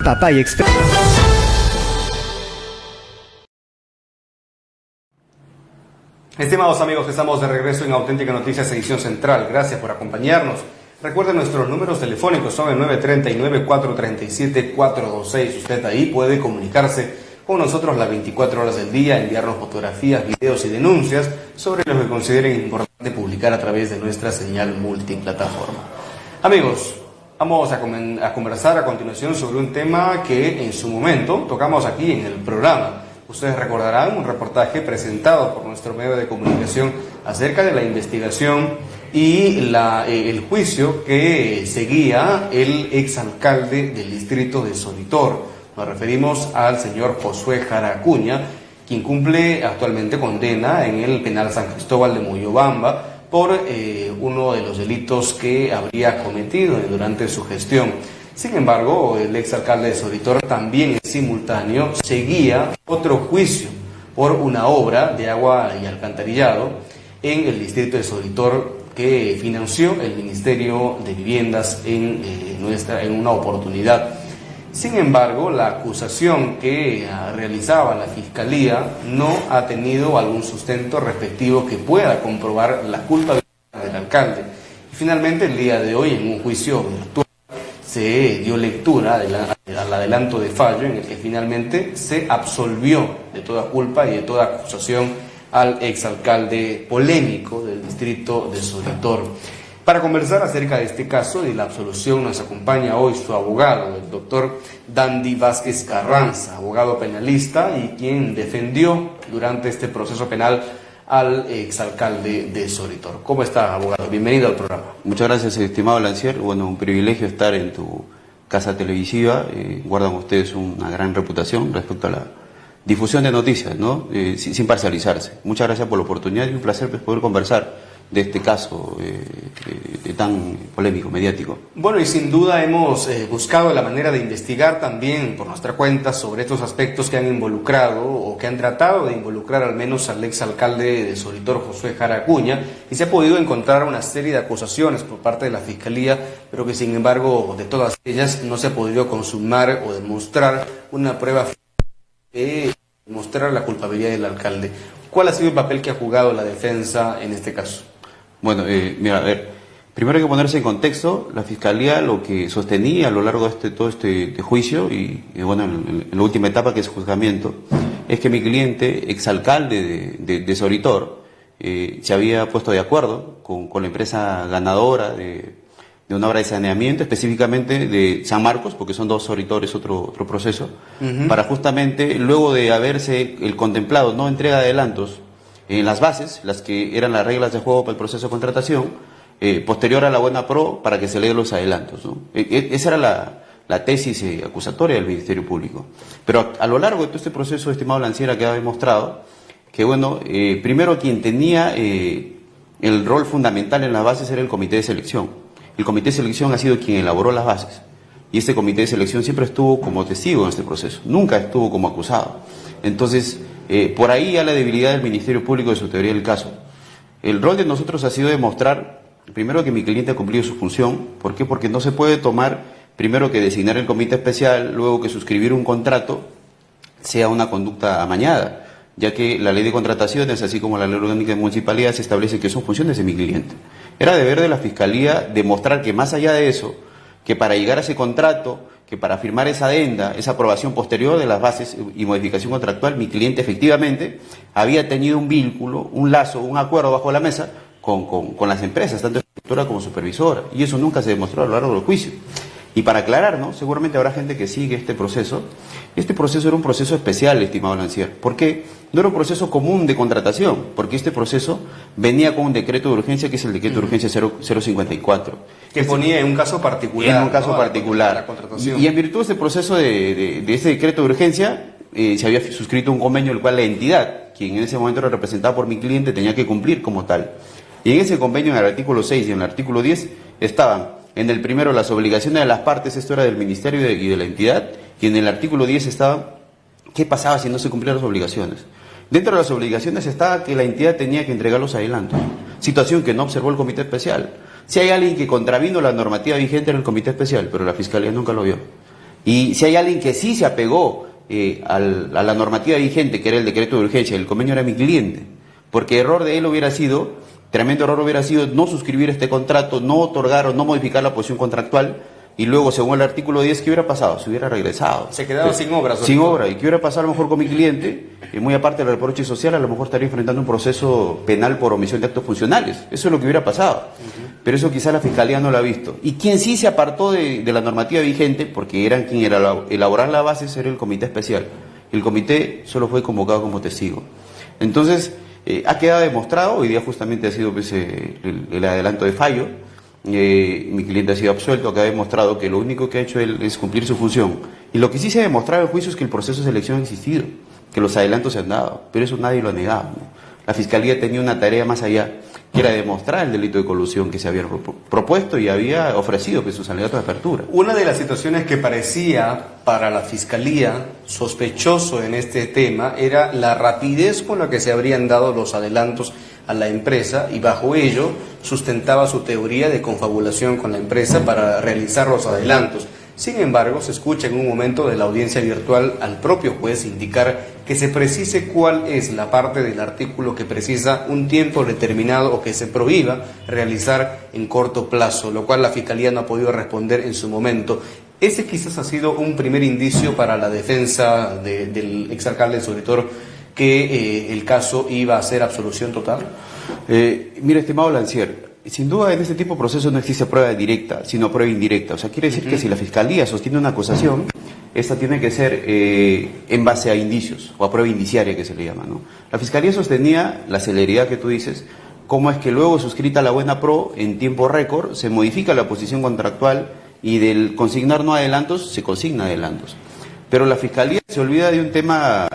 Papaya Express. Estimados amigos, estamos de regreso en Auténtica Noticias, edición central. Gracias por acompañarnos. Recuerden, nuestros números telefónicos son el 939-437-426. Usted ahí puede comunicarse con nosotros las 24 horas del día, enviarnos fotografías, videos y denuncias sobre lo que consideren importante publicar a través de nuestra señal multiplataforma. Amigos, vamos a conversar a continuación sobre un tema que en su momento tocamos aquí en el programa. Ustedes recordarán un reportaje presentado por nuestro medio de comunicación acerca de la investigación y el juicio que seguía el exalcalde del distrito de Soritor. Nos referimos al señor Josué Jara Acuña, quien cumple actualmente condena en el penal San Cristóbal de Moyobamba por uno de los delitos que habría cometido durante su gestión. Sin embargo, el exalcalde de Soritor también en simultáneo seguía otro juicio por una obra de agua y alcantarillado en el distrito de Soritor que financió el Ministerio de Viviendas en una oportunidad. Sin embargo, la acusación que realizaba la Fiscalía no ha tenido algún sustento respectivo que pueda comprobar la culpabilidad del alcalde. Y finalmente, el día de hoy, en un juicio virtual, se dio lectura al adelanto de fallo en el que finalmente se absolvió de toda culpa y de toda acusación al exalcalde polémico del distrito de Soritor. Para conversar acerca de este caso y la absolución nos acompaña hoy su abogado, el doctor Dandy Vázquez Carranza, abogado penalista y quien defendió durante este proceso penal al exalcalde de Soritor. ¿Cómo está, abogado? Bienvenido al programa. Muchas gracias, estimado Lancier. Bueno, un privilegio estar en tu casa televisiva. Guardan ustedes una gran reputación respecto a la difusión de noticias, ¿no? Sin parcializarse. Muchas gracias por la oportunidad y un placer poder conversar de este caso tan polémico, mediático. Bueno, y sin duda hemos buscado la manera de investigar también por nuestra cuenta sobre estos aspectos que han involucrado o que han tratado de involucrar al menos al exalcalde de Soritor, Josué Jara Acuña, y se ha podido encontrar una serie de acusaciones por parte de la Fiscalía, pero que sin embargo de todas ellas no se ha podido consumar o demostrar una prueba de demostrar la culpabilidad del alcalde. ¿Cuál ha sido el papel que ha jugado la defensa en este caso? Bueno, mira, a ver, primero hay que ponerse en contexto. La Fiscalía lo que sostenía a lo largo de todo este juicio y bueno, en la última etapa que es juzgamiento, es que mi cliente, exalcalde de Soritor, se había puesto de acuerdo con la empresa ganadora de una obra de saneamiento, específicamente de San Marcos, porque son dos Soritores, otro proceso, para justamente, luego de haberse contemplado no entrega de adelantos en las bases, las que eran las reglas de juego para el proceso de contratación, posterior a la buena pro, para que se le den los adelantos, ¿no? Esa era la tesis acusatoria del Ministerio Público. Pero a lo largo de todo este proceso, estimado Lanciera, queda demostrado que, bueno, primero quien tenía el rol fundamental en las bases era el comité de selección. El comité de selección ha sido quien elaboró las bases. Y este comité de selección siempre estuvo como testigo en este proceso, nunca estuvo como acusado. Entonces, por ahí ya la debilidad del Ministerio Público de su teoría del caso. El rol de nosotros ha sido demostrar, primero, que mi cliente ha cumplido su función. ¿Por qué? Porque no se puede tomar, primero, que designar el comité especial, luego que suscribir un contrato sea una conducta amañada, ya que la ley de contrataciones, así como la ley orgánica de municipalidades, establece que son funciones de mi cliente. Era deber de la Fiscalía demostrar que más allá de eso, que para llegar a ese contrato, que para firmar esa adenda, esa aprobación posterior de las bases y modificación contractual, mi cliente efectivamente había tenido un vínculo, un lazo, un acuerdo bajo la mesa con las empresas, tanto estructura como supervisora, y eso nunca se demostró a lo largo del juicio. Y para aclarar, ¿no? Seguramente habrá gente que sigue este proceso. Este proceso era un proceso especial, estimado Lancier. ¿Por qué? No era un proceso común de contratación, porque este proceso venía con un decreto de urgencia, que es el decreto de urgencia 054. Que ponía en un caso particular. En un caso particular. La contratación. Y en virtud de este proceso de ese decreto de urgencia, se había suscrito un convenio, el cual la entidad, quien en ese momento era representada por mi cliente, tenía que cumplir como tal. Y en ese convenio, en el artículo 6 y en el artículo 10, estaban en el primero las obligaciones de las partes, esto era del Ministerio y de la entidad, y en el artículo 10 estaba qué pasaba si no se cumplían las obligaciones. Dentro de las obligaciones estaba que la entidad tenía que entregar los adelantos, situación que no observó el comité especial. Si hay alguien que contravino la normativa vigente era el comité especial, pero la Fiscalía nunca lo vio. Y si hay alguien que sí se apegó a la normativa vigente, que era el decreto de urgencia, el convenio, era mi cliente, porque error de él hubiera sido, tremendo error hubiera sido no suscribir este contrato, no otorgar o no modificar la posición contractual, y luego, según el artículo 10, ¿qué hubiera pasado? Se hubiera regresado. Se quedaba sin obra. Sin obra. ¿Y qué hubiera pasado a lo mejor con mi cliente? Muy aparte del reproche social, a lo mejor estaría enfrentando un proceso penal por omisión de actos funcionales. Eso es lo que hubiera pasado. Pero eso quizá la Fiscalía no lo ha visto. Y quien sí se apartó de la normativa vigente, porque eran quien era elaborar la base, era el comité especial. El comité solo fue convocado como testigo. Entonces, ha quedado demostrado, hoy día justamente ha sido pues, el adelanto de fallo. Mi cliente ha sido absuelto, que ha demostrado que lo único que ha hecho él es cumplir su función. Y lo que sí se ha demostrado en el juicio es que el proceso de selección ha existido, que los adelantos se han dado, pero eso nadie lo ha negado, ¿no? La Fiscalía tenía una tarea más allá, que era demostrar el delito de colusión que se había propuesto y había ofrecido pues, sus alegatos de apertura. Una de las situaciones que parecía para la Fiscalía sospechoso en este tema era la rapidez con la que se habrían dado los adelantos a la empresa, y bajo ello sustentaba su teoría de confabulación con la empresa para realizar los adelantos. Sin embargo, se escucha en un momento de la audiencia virtual al propio juez indicar que se precise cuál es la parte del artículo que precisa un tiempo determinado o que se prohíba realizar en corto plazo, lo cual la Fiscalía no ha podido responder en su momento. Ese quizás ha sido un primer indicio para la defensa del exalcalde de Soletor, que el caso iba a ser absolución total. Mira, estimado Lancier, sin duda en este tipo de procesos no existe prueba directa, sino prueba indirecta. O sea, quiere decir que si la Fiscalía sostiene una acusación, esta tiene que ser en base a indicios, o a prueba indiciaria que se le llama, ¿no? La Fiscalía sostenía la celeridad que tú dices, cómo es que luego suscrita la buena pro, en tiempo récord, se modifica la posición contractual y del consignar no adelantos, se consigna adelantos. Pero la Fiscalía se olvidó de un tema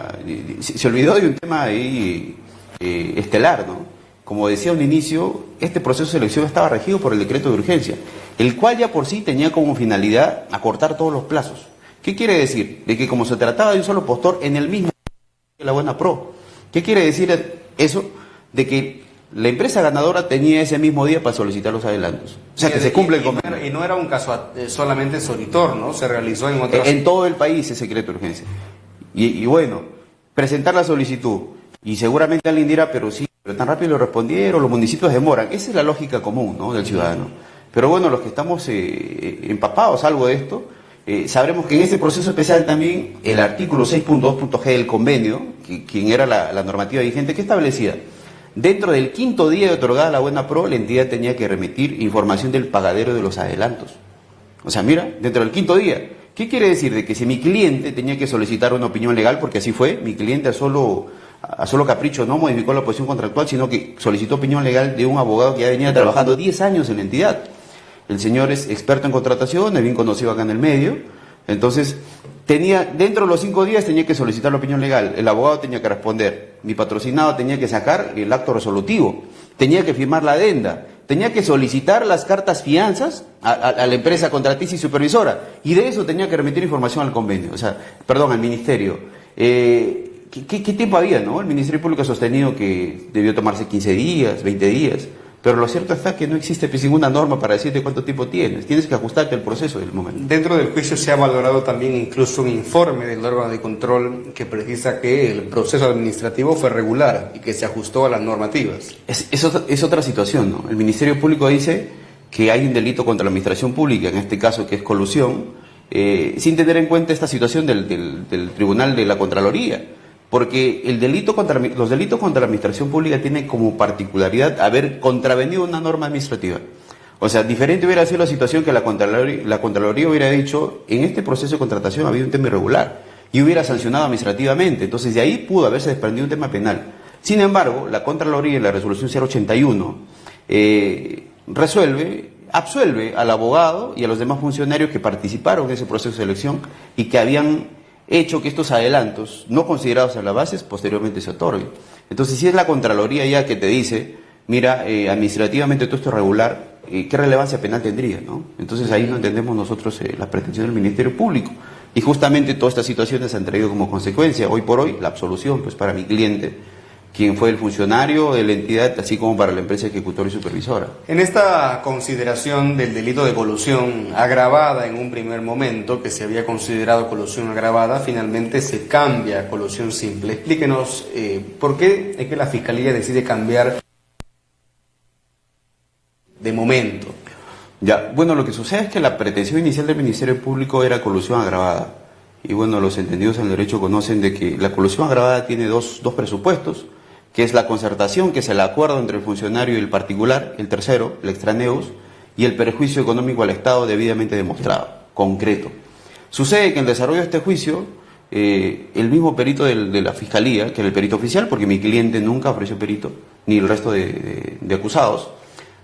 ahí, estelar, ¿no? Como decía a un inicio, este proceso de selección estaba regido por el decreto de urgencia, el cual ya por sí tenía como finalidad acortar todos los plazos. ¿Qué quiere decir? De que como se trataba de un solo postor en el mismo de la buena pro. ¿Qué quiere decir eso? De que la empresa ganadora tenía ese mismo día para solicitar los adelantos. O sea, que se cumple el convenio. Y no era un caso solamente Soletor, ¿no? Se realizó en otros... En todo el país ese decreto de urgencia. Y bueno, presentar la solicitud. Y seguramente alguien dirá, pero sí, pero tan rápido lo respondieron, los municipios demoran. Esa es la lógica común, ¿no?, del ciudadano. Pero bueno, los que estamos empapados algo de esto, sabremos que en este proceso especial también el artículo 6.2.g del convenio, quien era la normativa vigente, que establecía, dentro del quinto día de otorgada la buena pro, la entidad tenía que remitir información del pagadero de los adelantos. O sea, mira, dentro del quinto día. ¿Qué quiere decir? De que si mi cliente tenía que solicitar una opinión legal, porque así fue, mi cliente a solo capricho no modificó la posición contractual, sino que solicitó opinión legal de un abogado que ya venía trabajando 10 años en la entidad. El señor es experto en contratación, es bien conocido acá en el medio. Entonces, dentro de los 5 días tenía que solicitar la opinión legal, el abogado tenía que responder, mi patrocinado tenía que sacar el acto resolutivo, tenía que firmar la adenda, tenía que solicitar las cartas fianzas a la empresa contratista y supervisora, y de eso tenía que remitir información al convenio, al ministerio. ¿Qué tiempo había, no? El Ministerio Público ha sostenido que debió tomarse 15 días, 20 días, pero lo cierto está que no existe pues, ninguna norma para decirte cuánto tiempo tienes que ajustarte al proceso del momento. Dentro del juicio se ha valorado también incluso un informe del órgano de control que precisa que el proceso administrativo fue regular y que se ajustó a las normativas. Es otra situación, ¿no? El Ministerio Público dice que hay un delito contra la administración pública, en este caso que es colusión, sin tener en cuenta esta situación del Tribunal de la Contraloría. Porque los delitos contra la administración pública tienen como particularidad haber contravenido una norma administrativa. O sea, diferente hubiera sido la situación que la Contraloría hubiera dicho, en este proceso de contratación ha habido un tema irregular y hubiera sancionado administrativamente. Entonces, de ahí pudo haberse desprendido un tema penal. Sin embargo, la Contraloría en la resolución 081 absuelve al abogado y a los demás funcionarios que participaron en ese proceso de selección y que habían hecho que estos adelantos, no considerados en las bases, posteriormente se otorguen. Entonces, si es la Contraloría ya que te dice, mira, administrativamente todo esto es regular, ¿qué relevancia penal tendría, no? Entonces ahí no entendemos nosotros las pretensiones del Ministerio Público. Y justamente todas estas situaciones han traído como consecuencia, hoy por hoy, la absolución, pues para mi cliente, quien fue el funcionario de la entidad, así como para la empresa ejecutora y supervisora. En esta consideración del delito de colusión agravada en un primer momento, que se había considerado colusión agravada, finalmente se cambia a colusión simple. Explíquenos por qué es que la Fiscalía decide cambiar de momento. Ya, bueno, lo que sucede es que la pretensión inicial del Ministerio Público era colusión agravada. Y bueno, los entendidos en el derecho conocen de que la colusión agravada tiene dos presupuestos, que es la concertación, que es el acuerdo entre el funcionario y el particular, el tercero, el extraneus, y el perjuicio económico al Estado debidamente demostrado, concreto. Sucede que en el desarrollo de este juicio, el mismo perito de la Fiscalía, que era el perito oficial, porque mi cliente nunca ofreció perito, ni el resto de acusados,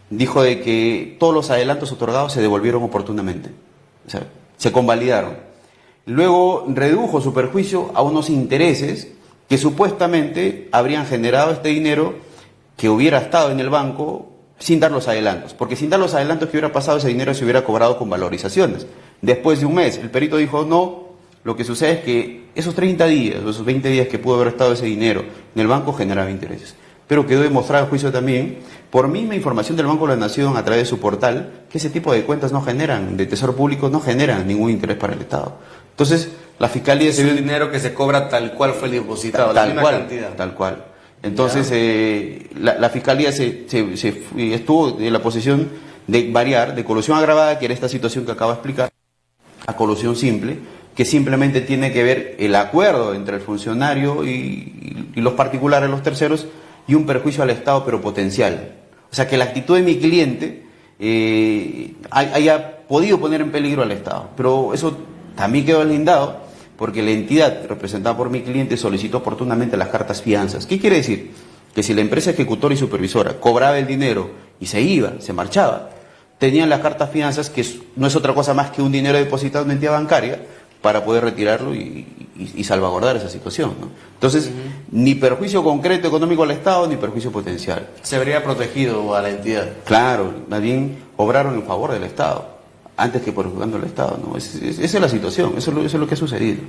dijo de que todos los adelantos otorgados se devolvieron oportunamente, o sea, se convalidaron. Luego redujo su perjuicio a unos intereses que supuestamente habrían generado este dinero que hubiera estado en el banco sin dar los adelantos, porque sin dar los adelantos que hubiera pasado, ese dinero se hubiera cobrado con valorizaciones. Después de un mes, el perito dijo no, lo que sucede es que esos 30 días o esos 20 días que pudo haber estado ese dinero en el banco generaba intereses. Pero quedó demostrado el juicio también, por misma información del Banco de la Nación a través de su portal, que ese tipo de cuentas no generan, de tesoro público, no generan ningún interés para el Estado. Entonces, la Fiscalía... Es un dinero que se cobra tal cual fue el depositado, la misma cantidad. Tal cual. Entonces, la Fiscalía estuvo en la posición de variar de colusión agravada, que era esta situación que acabo de explicar, a colusión simple, que simplemente tiene que ver el acuerdo entre el funcionario y los particulares, los terceros, y un perjuicio al Estado, pero potencial. O sea, que la actitud de mi cliente haya podido poner en peligro al Estado. Pero eso también quedó deslindado porque la entidad representada por mi cliente solicitó oportunamente las cartas fianzas. ¿Qué quiere decir? Que si la empresa ejecutora y supervisora cobraba el dinero y se iba, se marchaba, tenían las cartas fianzas, que no es otra cosa más que un dinero depositado en una entidad bancaria, para poder retirarlo y salvaguardar esa situación, ¿no? Entonces, ni perjuicio concreto económico al Estado, ni perjuicio potencial. Se habría protegido a la entidad. Claro, más bien obraron en favor del Estado, antes que perjudicando al Estado, ¿no? Esa es la situación, eso es lo que ha sucedido.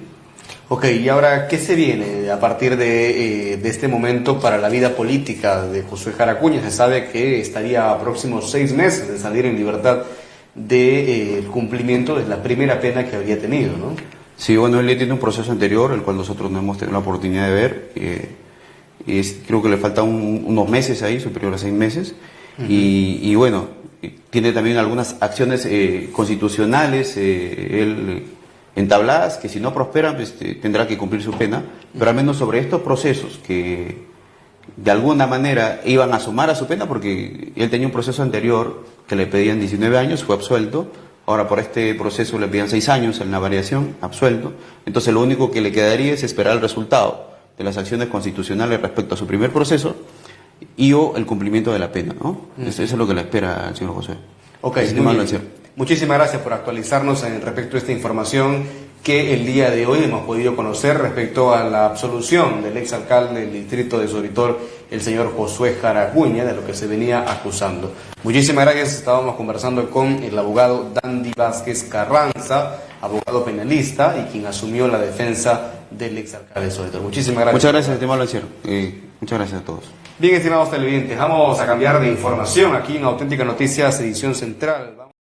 Ok, y ahora, ¿qué se viene a partir de este momento para la vida política de Josué Jara Acuña? Se sabe que estaría a próximos 6 meses de salir en libertad del cumplimiento de la primera pena que habría tenido, ¿no? Sí, bueno, él tiene un proceso anterior, el cual nosotros no hemos tenido la oportunidad de ver. Creo que le faltan unos meses ahí, superior a 6 meses. Y bueno, tiene también algunas acciones constitucionales él entabladas, que si no prosperan, pues, tendrá que cumplir su pena. Pero al menos sobre estos procesos que de alguna manera iban a sumar a su pena, porque él tenía un proceso anterior que le pedían 19 años, fue absuelto. Ahora por este proceso le pedían 6 años en la variación, absuelto. Entonces lo único que le quedaría es esperar el resultado de las acciones constitucionales respecto a su primer proceso y o el cumplimiento de la pena, ¿no? Eso es lo que le espera al señor José. Ok, muchísimas gracias por actualizarnos respecto a esta información que el día de hoy hemos podido conocer respecto a la absolución del exalcalde del distrito de Soritol, el señor Josué Jara Acuña, de lo que se venía acusando. Muchísimas gracias. Estábamos conversando con el abogado Dandy Vázquez Carranza, abogado penalista y quien asumió la defensa del exalcalde de Soritol. Muchísimas gracias. Muchas gracias, estimado Lanciero. Muchas gracias a todos. Bien, estimados televidentes, vamos a cambiar de información aquí en Auténticas Noticias, edición central.